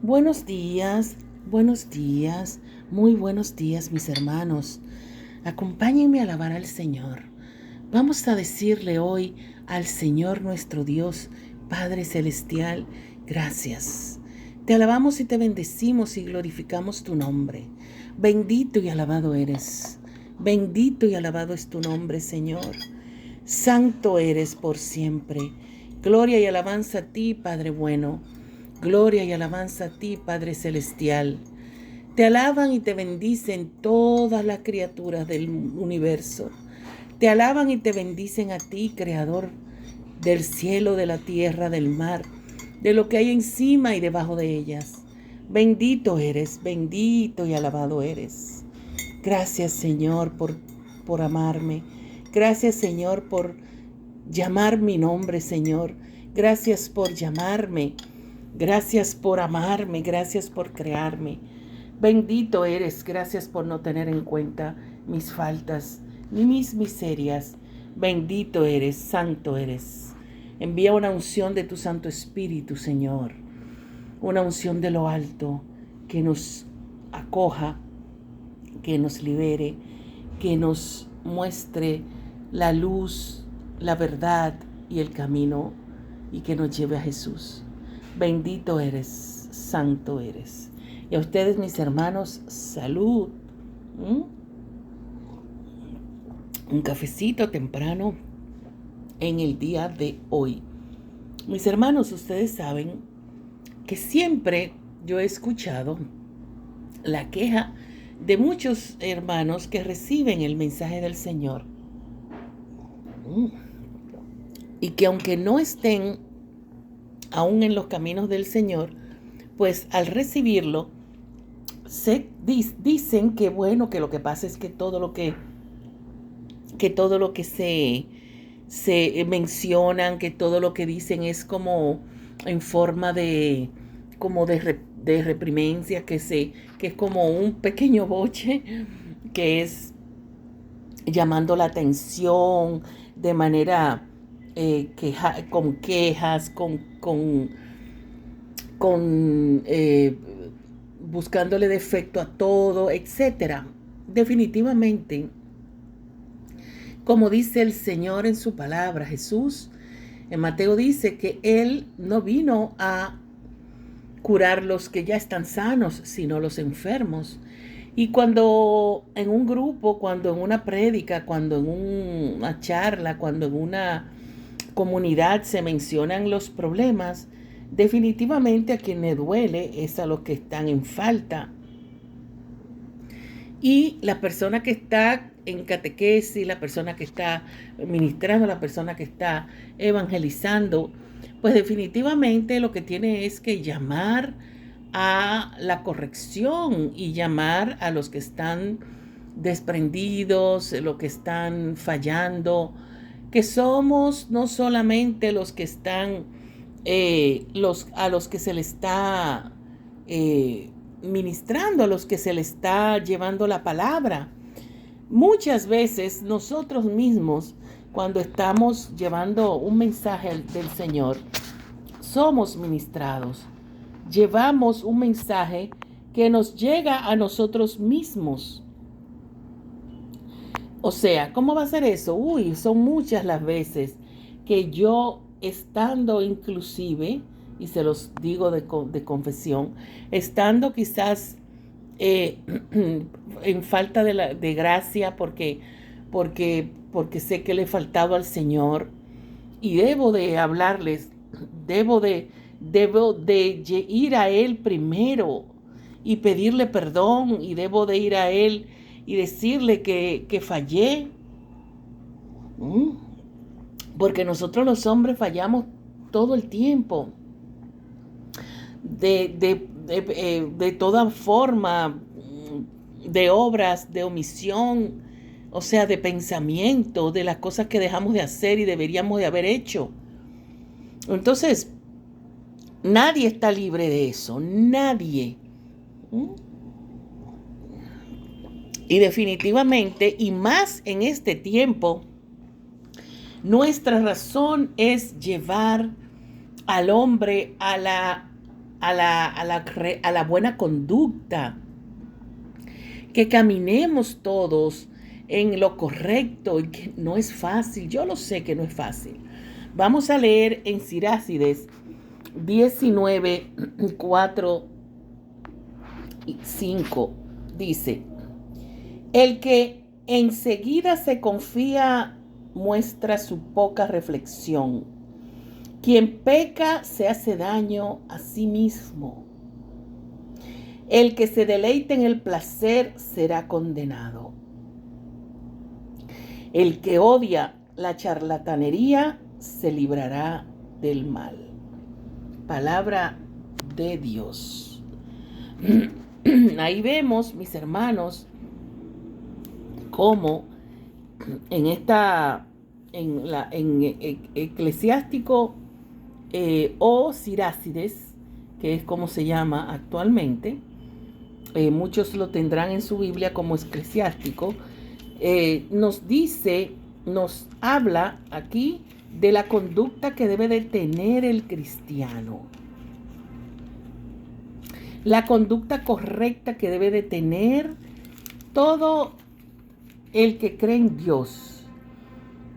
buenos días, muy buenos días, mis hermanos. Acompáñenme a alabar al Señor. Vamos a decirle hoy al Señor nuestro Dios, Padre Celestial, gracias. Te alabamos y te bendecimos y glorificamos tu nombre. Bendito y alabado eres. Bendito y alabado es tu nombre, Señor. Santo eres por siempre. Gloria y alabanza a ti, Padre bueno. Gloria y alabanza a ti, Padre celestial. Te alaban y te bendicen todas las criaturas del universo. Te alaban y te bendicen a ti, Creador del cielo, de la tierra, del mar, de lo que hay encima y debajo de ellas. Bendito eres, bendito y alabado eres. Gracias, Señor, por amarme. Gracias, Señor, por llamar mi nombre, Señor. Gracias por llamarme. Gracias por amarme. Gracias por crearme. Bendito eres. Gracias por no tener en cuenta mis faltas ni mis miserias. Bendito eres, santo eres. Envía una unción de tu Santo Espíritu, Señor. Una unción de lo alto que nos acoja, que nos libere, que nos muestre la luz, la verdad y el camino, y que nos lleve a Jesús. Bendito eres, santo eres. Y a ustedes, mis hermanos, salud. Un cafecito temprano en el día de hoy. Mis hermanos, ustedes saben que siempre yo he escuchado la queja de muchos hermanos que reciben el mensaje del Señor y que aunque no estén aún en los caminos del Señor, pues al recibirlo dicen que bueno, que lo que pasa es que todo lo que se mencionan, que todo lo que dicen es como en forma de reprimencia, que es como un pequeño boche, que es llamando la atención de manera con quejas, buscándole defecto a todo, etcétera. Definitivamente, como dice el Señor en su palabra, Jesús en Mateo dice que Él no vino a curar los que ya están sanos, sino los enfermos. Y cuando en un grupo, cuando en una prédica, cuando en una charla, cuando en una comunidad se mencionan los problemas, definitivamente a quien le duele es a los que están en falta. Y la persona que está en catequesis, la persona que está ministrando, la persona que está evangelizando, pues definitivamente lo que tiene es que llamar a la corrección y llamar a los que están desprendidos, los que están fallando, que somos no solamente los que están, a los que se le está ministrando, a los que se le está llevando la palabra. Muchas veces nosotros mismos, cuando estamos llevando un mensaje del Señor, somos ministrados. Llevamos un mensaje que nos llega a nosotros mismos. O sea, ¿cómo va a ser eso? Son muchas las veces que yo, estando inclusive, y se los digo de confesión, estando quizás en falta de gracia porque sé que le he faltado al Señor y debo de hablarles, debo de ir a Él primero y pedirle perdón, y debo de ir a Él y decirle que fallé. Porque nosotros los hombres fallamos todo el tiempo. De toda forma, de obras, de omisión, o sea, de pensamiento, de las cosas que dejamos de hacer y deberíamos de haber hecho. Entonces, nadie está libre de eso, nadie. Y definitivamente, y más en este tiempo, nuestra razón es llevar al hombre a a la buena conducta, que caminemos todos en lo correcto y que no es fácil. Yo lo sé que no es fácil. Vamos a leer en Sirácides 19, 4 y 5. Dice: el que enseguida se confía muestra su poca reflexión. Quien peca se hace daño a sí mismo. El que se deleite en el placer será condenado. El que odia la charlatanería se librará del mal. Palabra de Dios. Ahí vemos, mis hermanos, cómo en Eclesiástico o Sirácides, que es como se llama actualmente, muchos lo tendrán en su Biblia como Eclesiástico, nos habla aquí de la conducta que debe de tener el cristiano. La conducta correcta que debe de tener todo el que cree en Dios.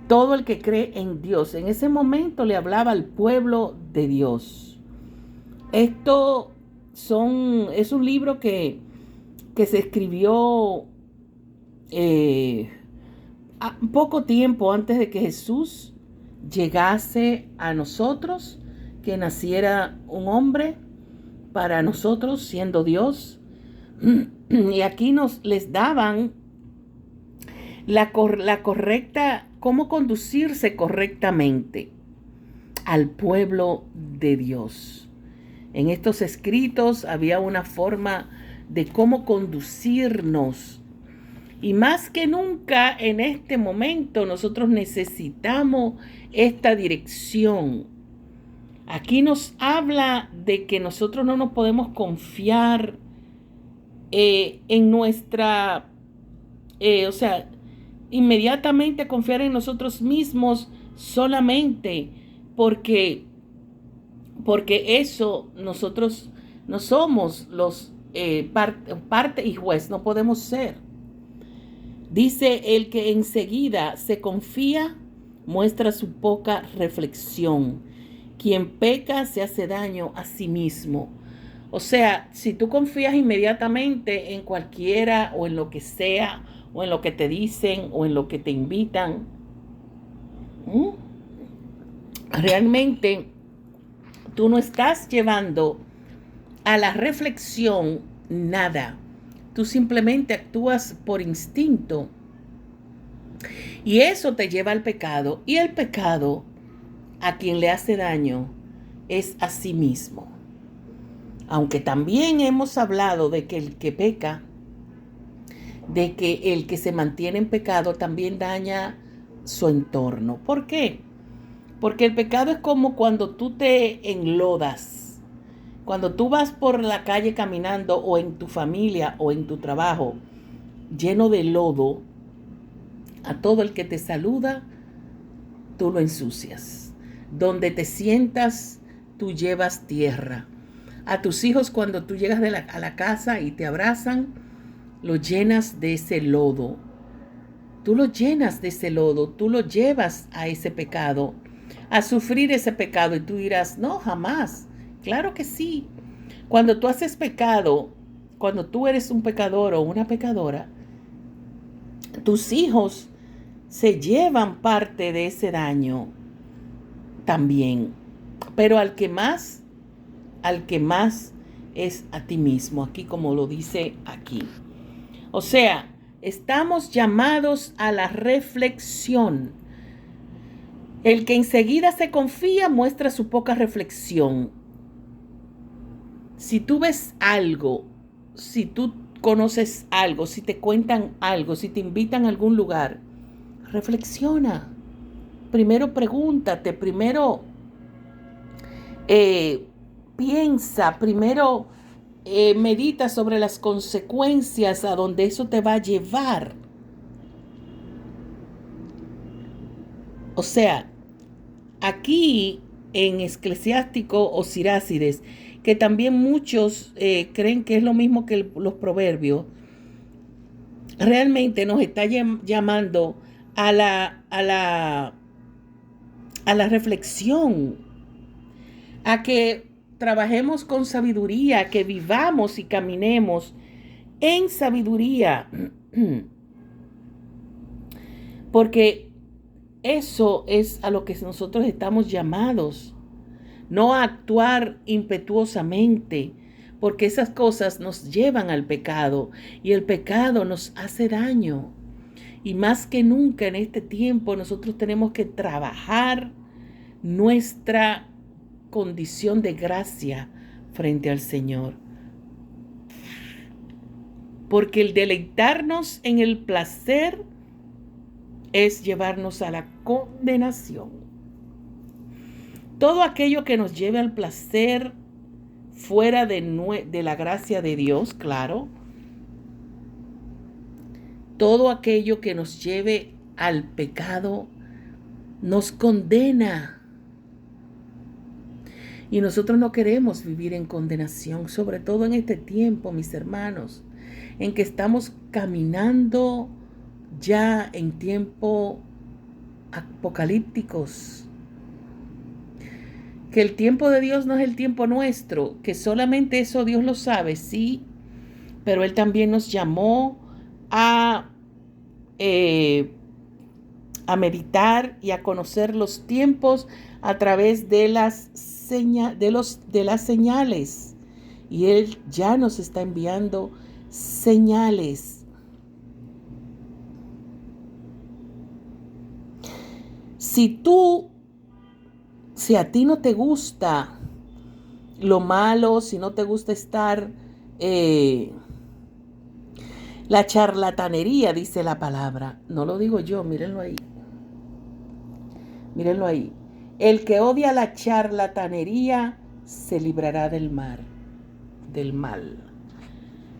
Todo el que cree en Dios. En ese momento le hablaba al pueblo de Dios. Esto es un libro que se escribió poco tiempo antes de que Jesús llegase a nosotros, que naciera un hombre para nosotros siendo Dios. Y aquí les daban la correcta, cómo conducirse correctamente al pueblo de Dios. En estos escritos había una forma de cómo conducirnos. Y más que nunca en este momento nosotros necesitamos esta dirección. Aquí nos habla de que nosotros no nos podemos confiar en nuestra, inmediatamente confiar en nosotros mismos solamente porque eso nosotros no somos los parte y juez, no podemos ser. Dice: el que enseguida se confía muestra su poca reflexión. Quien peca se hace daño a sí mismo. O sea, si tú confías inmediatamente en cualquiera o en lo que sea, o en lo que te dicen, o en lo que te invitan, realmente tú no estás llevando a la reflexión nada. Tú simplemente actúas por instinto. Y eso te lleva al pecado. Y el pecado, a quien le hace daño, es a sí mismo. Aunque también hemos hablado de que el que peca, de que el que se mantiene en pecado también daña su entorno. ¿Por qué? Porque el pecado es como cuando tú te enlodas. Cuando tú vas por la calle caminando, o en tu familia o en tu trabajo, lleno de lodo, a todo el que te saluda, tú lo ensucias. Donde te sientas, tú llevas tierra. A tus hijos, cuando tú llegas a la casa y te abrazan, lo llenas de ese lodo. Tú lo llenas de ese lodo, tú lo llevas a ese pecado, a sufrir ese pecado. Y tú dirás: no, jamás. Claro que sí. Cuando tú haces pecado, cuando tú eres un pecador o una pecadora, tus hijos se llevan parte de ese daño también. Pero al que más es a ti mismo, aquí como lo dice aquí. O sea, estamos llamados a la reflexión. El que enseguida se confía muestra su poca reflexión. Si tú ves algo, si tú conoces algo, si te cuentan algo, si te invitan a algún lugar, reflexiona. Primero pregúntate, primero piensa, primero medita sobre las consecuencias a donde eso te va a llevar. O sea, aquí en Eclesiástico o Sirácides, que también muchos creen que es lo mismo que los proverbios, realmente nos está llamando a la reflexión, a que trabajemos con sabiduría, que vivamos y caminemos en sabiduría, porque eso es a lo que nosotros estamos llamados, no a actuar impetuosamente, porque esas cosas nos llevan al pecado y el pecado nos hace daño. Y más que nunca en este tiempo nosotros tenemos que trabajar nuestra condición de gracia frente al Señor. Porque el deleitarnos en el placer es llevarnos a la condenación. Todo aquello que nos lleve al placer fuera de la gracia de Dios, claro. Todo aquello que nos lleve al pecado nos condena. Y nosotros no queremos vivir en condenación, sobre todo en este tiempo, mis hermanos, en que estamos caminando ya en tiempos apocalípticos. Que el tiempo de Dios no es el tiempo nuestro, que solamente eso Dios lo sabe, sí, pero Él también nos llamó a meditar y a conocer los tiempos a través de las señales. Y Él ya nos está enviando señales. Si a ti no te gusta lo malo, si no te gusta estar la charlatanería, dice la palabra. No lo digo yo, mírenlo ahí. Mírenlo ahí. El que odia la charlatanería se librará del mal.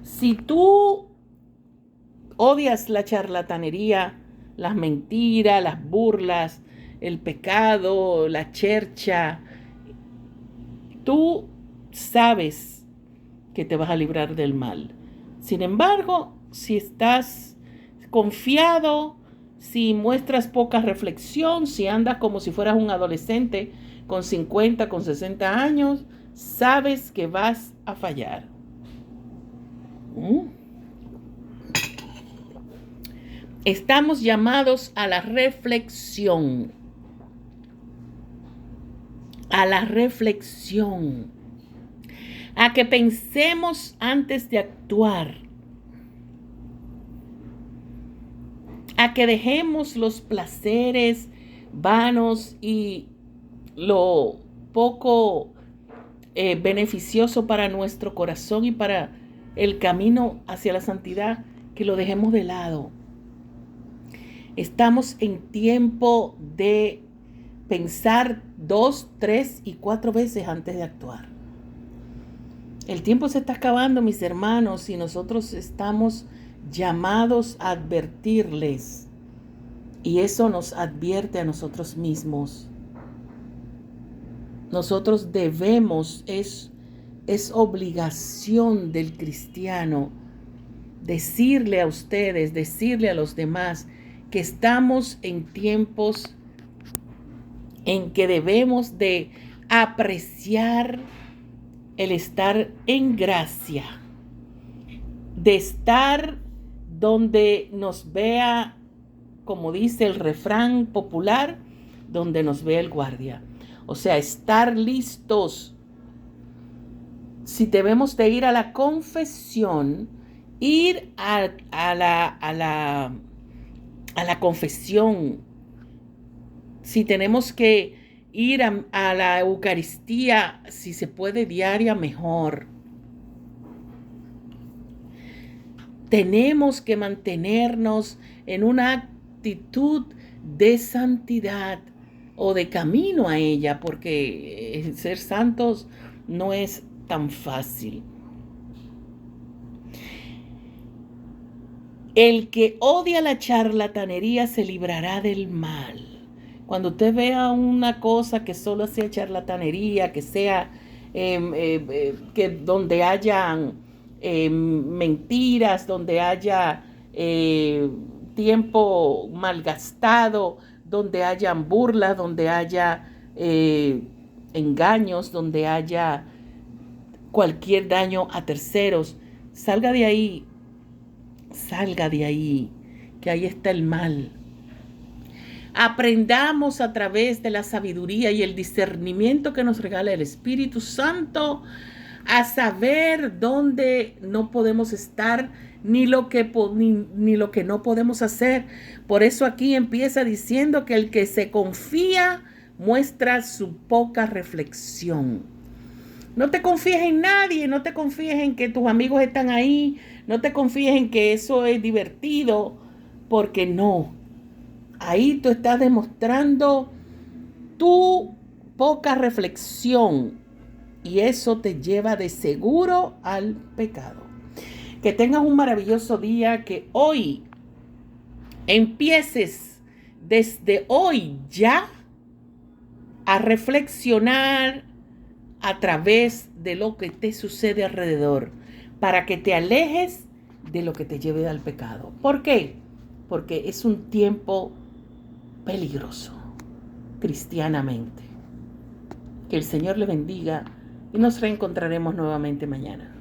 Si tú odias la charlatanería, las mentiras, las burlas, el pecado, la chercha, tú sabes que te vas a librar del mal. Sin embargo, si estás confiado, si muestras poca reflexión, si andas como si fueras un adolescente con 50, con 60 años, sabes que vas a fallar. Estamos llamados a la reflexión. A la reflexión. A que pensemos antes de actuar. A que dejemos los placeres vanos y lo poco beneficioso para nuestro corazón y para el camino hacia la santidad, que lo dejemos de lado. Estamos en tiempo de pensar 2, 3 y 4 veces antes de actuar. El tiempo se está acabando, mis hermanos, y nosotros estamos llamados a advertirles. Y eso nos advierte a nosotros mismos. Nosotros debemos, es obligación del cristiano decirle a ustedes, decirle a los demás que estamos en tiempos en que debemos de apreciar el estar en gracia, de estar donde nos vea, como dice el refrán popular, donde nos vea el guardia. O sea, estar listos. Si debemos de ir a la confesión, ir a la confesión. Si tenemos que ir a la Eucaristía, si se puede diaria, mejor. Tenemos que mantenernos en una actitud de santidad o de camino a ella, porque ser santos no es tan fácil. El que odia la charlatanería se librará del mal. Cuando usted vea una cosa que solo sea charlatanería, que sea que donde hayan mentiras, donde haya tiempo malgastado, donde hayan burlas, donde haya engaños, donde haya cualquier daño a terceros. Salga de ahí, que ahí está el mal. Aprendamos a través de la sabiduría y el discernimiento que nos regala el Espíritu Santo a saber dónde no podemos estar ni lo que no podemos hacer. Por eso aquí empieza diciendo que el que se confía muestra su poca reflexión. No te confíes en nadie, no te confíes en que tus amigos están ahí, no te confíes en que eso es divertido, porque no. Ahí tú estás demostrando tu poca reflexión y eso te lleva de seguro al pecado. Que tengas un maravilloso día, que hoy empieces desde hoy ya a reflexionar a través de lo que te sucede alrededor, para que te alejes de lo que te lleve al pecado. ¿Por qué? Porque es un tiempo peligroso, cristianamente. Que el Señor le bendiga y nos reencontraremos nuevamente mañana.